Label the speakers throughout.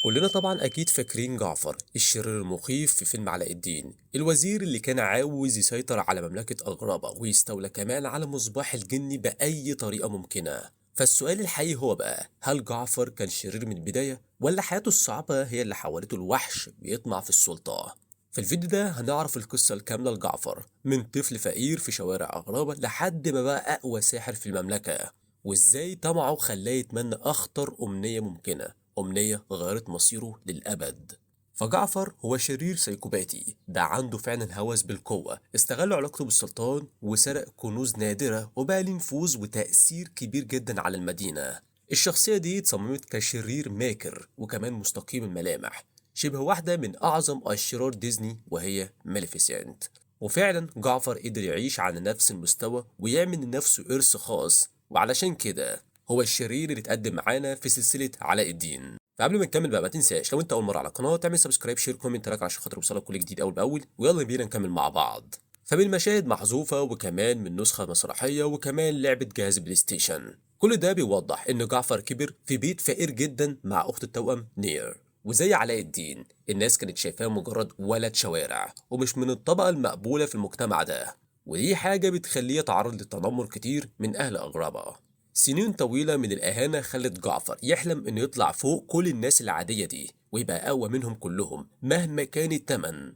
Speaker 1: كلنا طبعا أكيد فاكرين جعفر الشرير المخيف في فيلم علاء الدين، الوزير اللي كان عاوز يسيطر على مملكة أغرابة ويستولى كمان على مصباح الجن بأي طريقة ممكنة. فالسؤال الحقيقي هو بقى، هل جعفر كان شرير من البداية ولا حياته الصعبة هي اللي حولته الوحش بيطمع في السلطة؟ في الفيديو ده هنعرف القصة الكاملة لجعفر، من طفل فقير في شوارع أغرابة لحد ما بقى أقوى ساحر في المملكة، وإزاي طمعه خلاه يتمنى أخطر أمنية ممكنة، أمنية غيرت مصيره للأبد. فجعفر هو شرير سيكوباتي ده عنده فعلا هوس بالقوة، استغل علاقته بالسلطان وسرق كنوز نادرة وبقى له نفوذ وتأثير كبير جدا على المدينة. الشخصية دي اتصممت كشرير ماكر وكمان مستقيم الملامح، شبه واحدة من أعظم أشرار ديزني وهي ماليفيسنت. وفعلا جعفر قدر يعيش على نفس المستوى ويعمل لنفسه إرث خاص، وعلشان كده هو الشرير اللي اتقدم معانا في سلسلة علاء الدين. فقبل ما نكمل بقى ما تنساش لو انت اول مره على القناه تعمل سبسكرايب شير كومنت راك عشان خاطر يوصلك كل جديد اول باول، ويلا بينا نكمل مع بعض. فبالمشاهد محذوفه وكمان من نسخه مسرحيه وكمان لعبه جهاز بلاي ستيشن، كل ده بيوضح ان جعفر كبر في بيت فقير جدا مع اخت التوأم نير. وزي علاء الدين الناس كانت شايفاه مجرد ولد شوارع ومش من الطبقه المقبوله في المجتمع ده، ودي حاجه بتخليه يتعرض للتنمر كتير من اهل اغرابه. سنين طويلة من الإهانة خلت جعفر يحلم إنه يطلع فوق كل الناس العادية دي ويبقى أقوى منهم كلهم مهما كان التمن.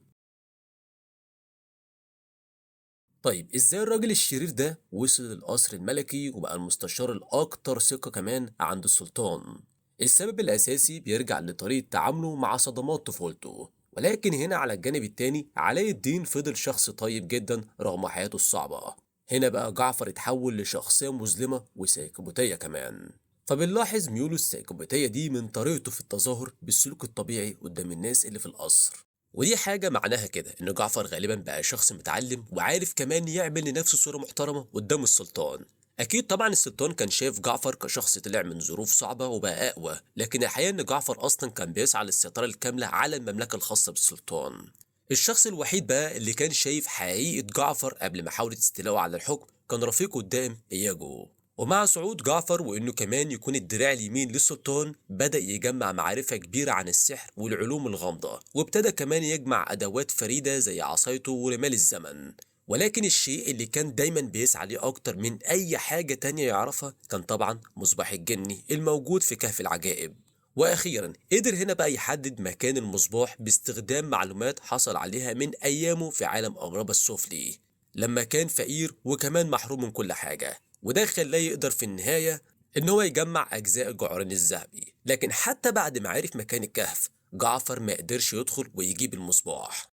Speaker 1: طيب إزاي الراجل الشرير ده وصل للقصر الملكي وبقى المستشار الأكثر ثقة كمان عند السلطان؟ السبب الأساسي بيرجع لطريقة تعامله مع صدمات طفولته، ولكن هنا على الجانب التاني علاء الدين فضل شخص طيب جدا رغم حياته الصعبة. هنا بقى جعفر اتحول لشخصية مظلمة وسيكوباتية كمان. فبنلاحظ ميوله السيكوباتية دي من طريقته في التظاهر بالسلوك الطبيعي قدام الناس اللي في القصر، ودي حاجة معناها كده إن جعفر غالبا بقى شخص متعلم وعارف كمان يعمل لنفسه صورة محترمة قدام السلطان. أكيد طبعا السلطان كان شايف جعفر كشخص طلع من ظروف صعبة وبقى أقوى، لكن الحقيقة إن جعفر أصلا كان بيسعى للسيطرة الكاملة على المملكة الخاصة بالسلطان. الشخص الوحيد بقى اللي كان شايف حقيقة جعفر قبل محاولة استيلائه على الحكم كان رفيقه الدائم إياجو. ومع صعود جعفر وإنه كمان يكون الدراع اليمين للسلطان بدأ يجمع معرفة كبيرة عن السحر والعلوم الغامضة، وابتدى كمان يجمع أدوات فريدة زي عصايته ورمال الزمن. ولكن الشيء اللي كان دايما بيسعى ليه أكتر من أي حاجة تانية يعرفها كان طبعا مصباح الجني الموجود في كهف العجائب. وأخيرا قدر هنا بقى يحدد مكان المصباح باستخدام معلومات حصل عليها من أيامه في عالم أغراب السفلي لما كان فقير وكمان محروم من كل حاجة، وده خلاه يقدر في النهاية إن هو يجمع أجزاء الجعران الذهبي. لكن حتى بعد ما عرف مكان الكهف جعفر ما قدرش يدخل ويجيب المصباح،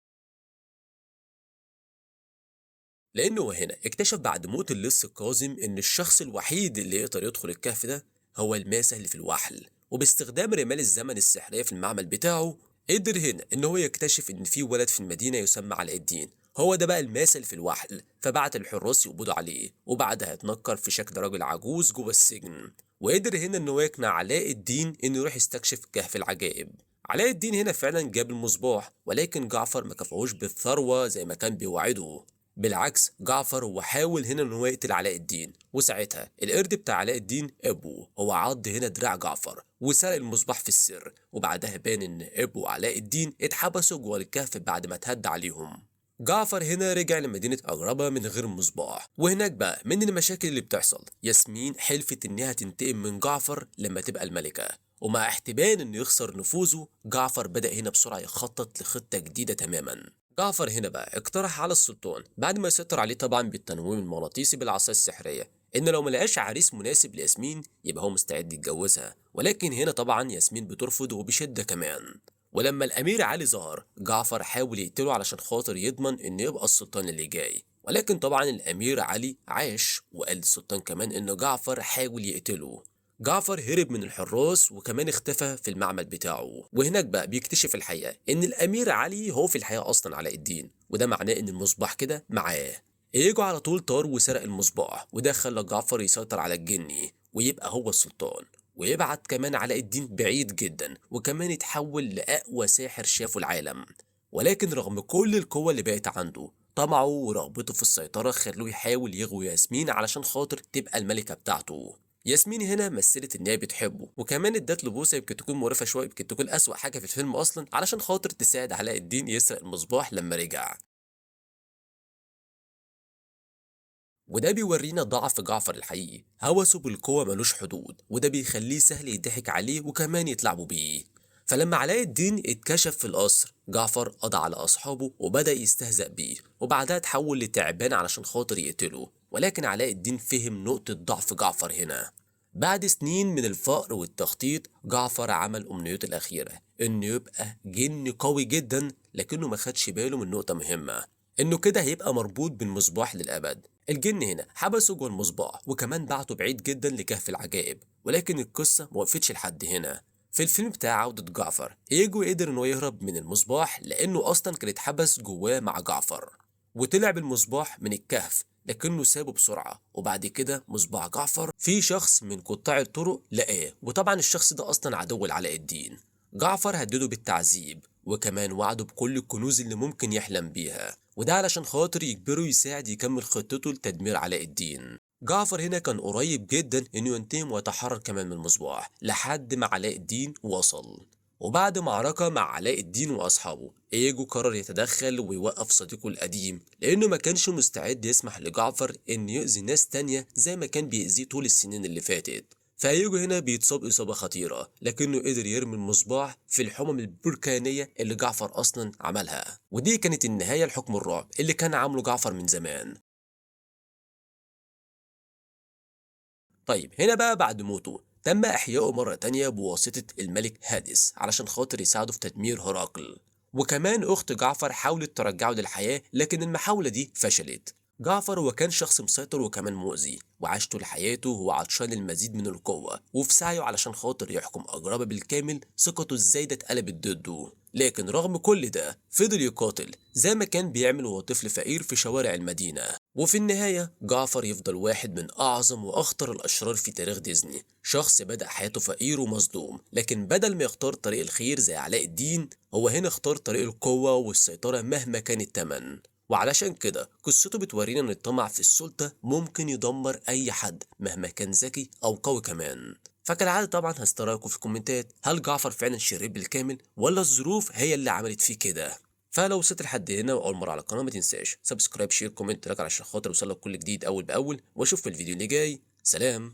Speaker 1: لأنه هنا اكتشف بعد موت اللص الكاظم إن الشخص الوحيد اللي يقدر يدخل الكهف ده هو الماسة اللي في الوحل. وباستخدام رمال الزمن السحرية في المعمل بتاعه قدر هنا إن هو يكتشف إن في ولد في المدينة يسمى علاء الدين هو ده بقى الماسة اللي في الوحل، فبعت الحراس يقبضوا عليه وبعدها اتنكر في شكل راجل عجوز جوه السجن. وقدر هنا إن هو يقنع علاء الدين إنه يروح يستكشف كهف العجائب. علاء الدين هنا فعلا جاب المصباح، ولكن جعفر ما كفاهوش بالثروة زي ما كان بيوعده. بالعكس جعفر هو حاول هنا ان هو يقتل علاء الدين، وساعتها القرد بتاع علاء الدين ابو هو عض هنا دراع جعفر وسرق المصباح في السر، وبعدها بان ان ابو علاء الدين اتحبسوا جوه الكهف بعد ما اتهد عليهم. جعفر هنا رجع لمدينة أغربة من غير مصباح، وهناك بقى من المشاكل اللي بتحصل ياسمين حلفت إنها تنتقم من جعفر لما تبقى الملكة. ومع احتمال إنه يخسر نفوذه جعفر بدأ هنا بسرعة يخطط لخطة جديدة تماما. جعفر هنا بقى اقترح على السلطان بعد ما يسيطر عليه طبعا بالتنويم المغناطيسي بالعصا السحرية ان لو ملقاش عريس مناسب لياسمين يبقى هو مستعد يتجوزها، ولكن هنا طبعا ياسمين بترفض وبشدة كمان. ولما الامير علي ظهر جعفر حاول يقتله علشان خاطر يضمن ان يبقى السلطان اللي جاي، ولكن طبعا الامير علي عاش وقال للسلطان كمان ان جعفر حاول يقتله. جعفر هرب من الحراس وكمان اختفى في المعمل بتاعه، وهناك بقى بيكتشف الحقيقة ان الامير علي هو في الحقيقة اصلا علاء الدين، وده معناه ان المصباح كده معاه. ايجو على طول طار وسرق المصباح، وده خلى جعفر يسيطر على الجني ويبقى هو السلطان، ويبعت كمان علاء الدين بعيد جدا وكمان يتحول لأقوى ساحر شافه العالم. ولكن رغم كل القوة اللي بقت عنده طمعه ورغبته في السيطرة خلوه يحاول يغوي ياسمين علشان خاطر تبقى الملكة بتاعته. ياسمين هنا مثلت ان هي بتحبه، وكمان ادت له بوسه يمكن تكون مقرفه شويه، يمكن تكون اسوأ حاجه في الفيلم اصلا، علشان خاطر تساعد علاء الدين يسرق المصباح لما رجع. وده بيورينا ضعف جعفر الحقيقي، هوسه بالقوة ملوش حدود، وده بيخليه سهل يضحك عليه وكمان يتلعبوا بيه. فلما علاء الدين اتكشف في القصر، جعفر قضى على أصحابه وبدأ يستهزأ بيه، وبعدها تحول لتعبان علشان خاطر يقتله. ولكن علاء الدين فهم نقطة ضعف جعفر هنا. بعد سنين من الفقر والتخطيط، جعفر عمل أمنيته الأخيرة إنه يبقى جن قوي جدا، لكنه ما خدش باله من نقطة مهمة، إنه كده هيبقى مربوط بالمصباح للأبد. الجن هنا حبسه جوه المصباح، وكمان بعته بعيد جدا لكهف العجائب. ولكن القصة موقفتش لحد هنا. في الفيلم بتاع عودة جعفر، إيجو قدر إنه يهرب من المصباح لأنه أصلا كان اتحبس جواه مع جعفر، وطلع بالمصباح من الكهف، لكنه سابه بسرعة. وبعد كده مصباح جعفر في شخص من قطاع الطرق لقاه، وطبعا الشخص ده أصلا عدو لعلاء الدين. جعفر هدده بالتعذيب، وكمان وعده بكل الكنوز اللي ممكن يحلم بيها، وده علشان خاطر يجبره يساعد يكمل خطته لتدمير علاء الدين. جعفر هنا كان قريب جدا انه ينتقم ويتحرر كمان من المصباح، لحد ما علاء الدين وصل. وبعد معركة مع علاء الدين وأصحابه، إيجو قرر يتدخل ويوقف صديقه القديم، لأنه ما كانش مستعد يسمح لجعفر إن يؤذي ناس تانية زي ما كان بيأذيه طول السنين اللي فاتت. فإيجو هنا بيتصاب إصابة خطيرة، لكنه قدر يرمي المصباح في الحمم البركانية اللي جعفر أصلا عملها، ودي كانت النهاية لحكم الرعب اللي كان عامله جعفر من زمان. طيب هنا بقى بعد موته تم إحيائه مرة تانية بواسطة الملك هادس علشان خاطر يساعده في تدمير هراقل. وكمان أخت جعفر حاولت ترجعه للحياة، لكن المحاولة دي فشلت. جعفر هو كان شخص مسيطر وكمان مؤذي، وعاش طول حياته هو عطشان المزيد من القوة، وفي سعيه علشان خاطر يحكم أجربة بالكامل ثقته الزايدة اتقلبت ضده. لكن رغم كل ده فضل يقاتل زي ما كان بيعمل وهو طفل فقير في شوارع المدينة. وفي النهاية جعفر يفضل واحد من أعظم وأخطر الأشرار في تاريخ ديزني، شخص بدأ حياته فقير ومظلوم، لكن بدل ما يختار طريق الخير زي علاء الدين، هو هنا اختار طريق القوة والسيطرة مهما كان التمن. وعلشان كده قصته بتورينا ان الطمع في السلطة ممكن يدمر اي حد مهما كان ذكي او قوي كمان. فكالعادة طبعا هسترايكم في الكومنتات، هل جعفر فعلا شرير بالكامل ولا الظروف هي اللي عملت فيه كده؟ فلو وصلت لحد هنا واول مره على القناه، ما تنساش سبسكرايب شير كومنت لايك علشان خاطر يوصلك كل جديد اول باول، واشوف في الفيديو اللي جاي. سلام.